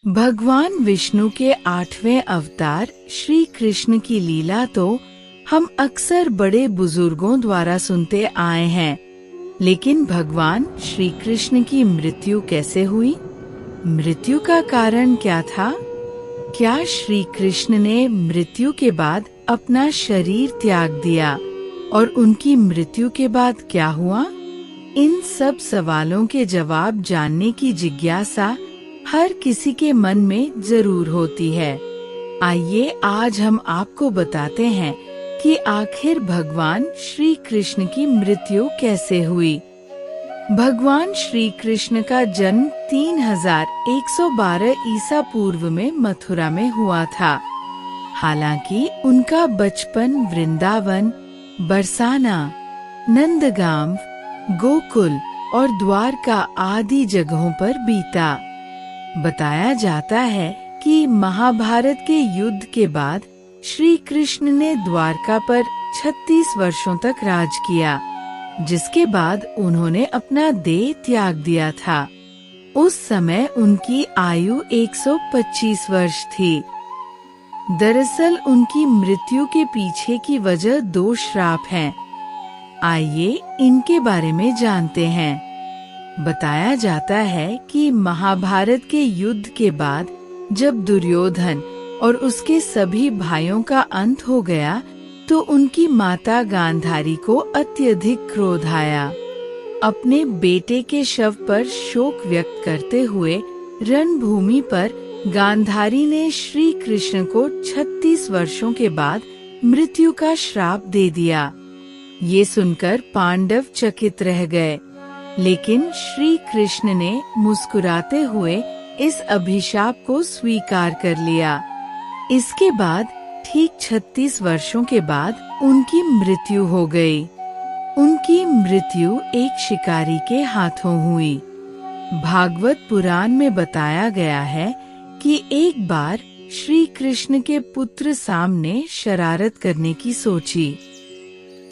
भगवान विष्णु के 8वें अवतार श्री कृष्ण की लीला तो हम अक्सर बड़े बुजुर्गों द्वारा सुनते आए हैं, लेकिन भगवान श्री कृष्ण की मृत्यु कैसे हुई? मृत्यु का कारण क्या था? क्या श्री कृष्ण ने मृत्यु के बाद अपना शरीर त्याग दिया और उनकी मृत्यु के बाद क्या हुआ? इन सब सवालों के जवाब जानने की जिज्ञासा हर किसी के मन में जरूर होती है। आइए आज हम आपको बताते हैं कि आखिर भगवान श्री कृष्ण की मृत्यु कैसे हुई। भगवान श्री कृष्ण का जन्म 3112 ईसा पूर्व में मथुरा में हुआ था। हालांकि उनका बचपन वृंदावन, बरसाना, नंदगांव, गोकुल और द्वारका आदि जगहों पर बीता। बताया जाता है कि महाभारत के युद्ध के बाद श्री कृष्ण ने द्वारका पर 36 वर्षों तक राज किया, जिसके बाद उन्होंने अपना देह त्याग दिया था। उस समय उनकी आयु 125 वर्ष थी। दरअसल उनकी मृत्यु के पीछे की वजह 2 श्राप हैं। आइए इनके बारे में जानते हैं। बताया जाता है कि महाभारत के युद्ध के बाद जब दुर्योधन और उसके सभी भाइयों का अंत हो गया, तो उनकी माता गांधारी को अत्यधिक क्रोध आया। अपने बेटे के शव पर शोक व्यक्त करते हुए रणभूमि पर गांधारी ने श्री कृष्ण को 36 वर्षों के बाद मृत्यु का श्राप दे दिया। ये सुनकर पांडव चकित रह गए, लेकिन श्री कृष्ण ने मुस्कुराते हुए इस अभिशाप को स्वीकार कर लिया। इसके बाद ठीक 36 वर्षों के बाद उनकी मृत्यु हो गई। उनकी मृत्यु एक शिकारी के हाथों हुई। भागवत पुराण में बताया गया है कि एक बार श्री कृष्ण के पुत्र सांब ने शरारत करने की सोची।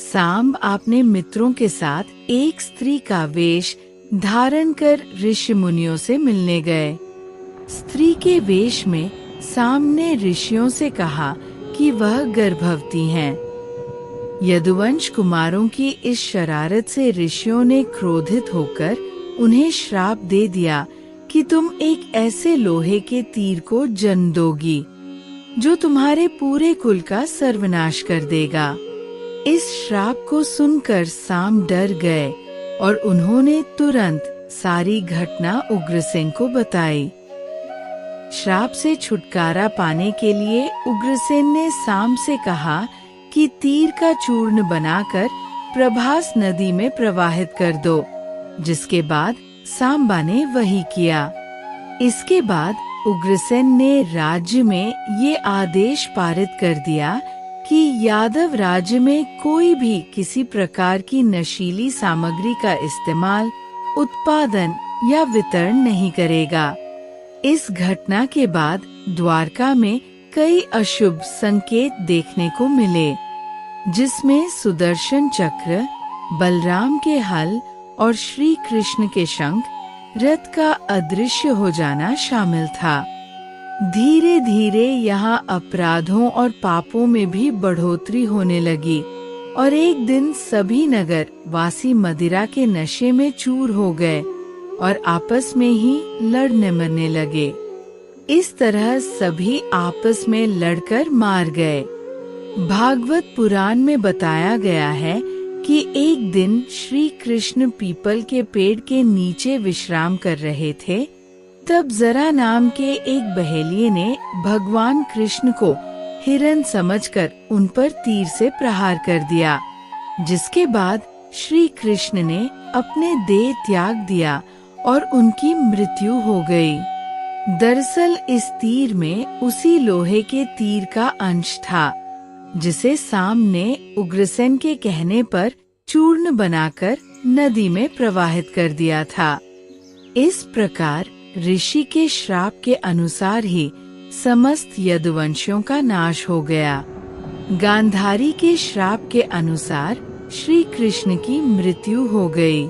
सांब अपने मित्रों के साथ एक स्त्री का वेश धारण कर ऋषि मुनियों से मिलने गए। स्त्री के वेश में सांब ने ऋषियों से कहा कि वह गर्भवती हैं। यदुवंश कुमारों की इस शरारत से ऋषियों ने क्रोधित होकर उन्हें श्राप दे दिया कि तुम एक ऐसे लोहे के तीर को जन्म दोगी जो तुम्हारे पूरे कुल का सर्वनाश कर देगा। इस श्राप को सुनकर सांब डर गए और उन्होंने तुरंत सारी घटना उग्रसेन को बताई। श्राप से छुटकारा पाने के लिए उग्रसेन ने सांब से कहा कि तीर का चूर्ण बनाकर प्रभास नदी में प्रवाहित कर दो, जिसके बाद सांबा ने वही किया। इसके बाद उग्रसेन ने राज्य में ये आदेश पारित कर दिया कि यादव राज्य में कोई भी किसी प्रकार की नशीली सामग्री का इस्तेमाल, उत्पादन या वितरण नहीं करेगा। इस घटना के बाद द्वारका में कई अशुभ संकेत देखने को मिले, जिसमें सुदर्शन चक्र, बलराम के हल और श्री कृष्ण के शंख, रथ का अदृश्य हो जाना शामिल था। धीरे धीरे यहाँ अपराधों और पापों में भी बढ़ोतरी होने लगी और एक दिन सभी नगर वासी मदिरा के नशे में चूर हो गए और आपस में ही लड़ने मरने लगे। इस तरह सभी आपस में लड़कर मार गए। भागवत पुराण में बताया गया है कि एक दिन श्री कृष्ण पीपल के पेड़ के नीचे विश्राम कर रहे थे। तब जरा नाम के एक बहेलिये ने भगवान कृष्ण को हिरन समझकर उन पर तीर से प्रहार कर दिया, जिसके बाद श्री कृष्ण ने अपने देह त्याग दिया और उनकी मृत्यु हो गई। दरअसल इस तीर में उसी लोहे के तीर का अंश था, जिसे सांब ने उग्रसेन के कहने पर चूर्ण बनाकर नदी में प्रवाहित कर दिया था। इस प्रकार ऋषि के श्राप के अनुसार ही समस्त यदुवंशियों का नाश हो गया। गांधारी के श्राप के अनुसार श्री कृष्ण की मृत्यु हो गई।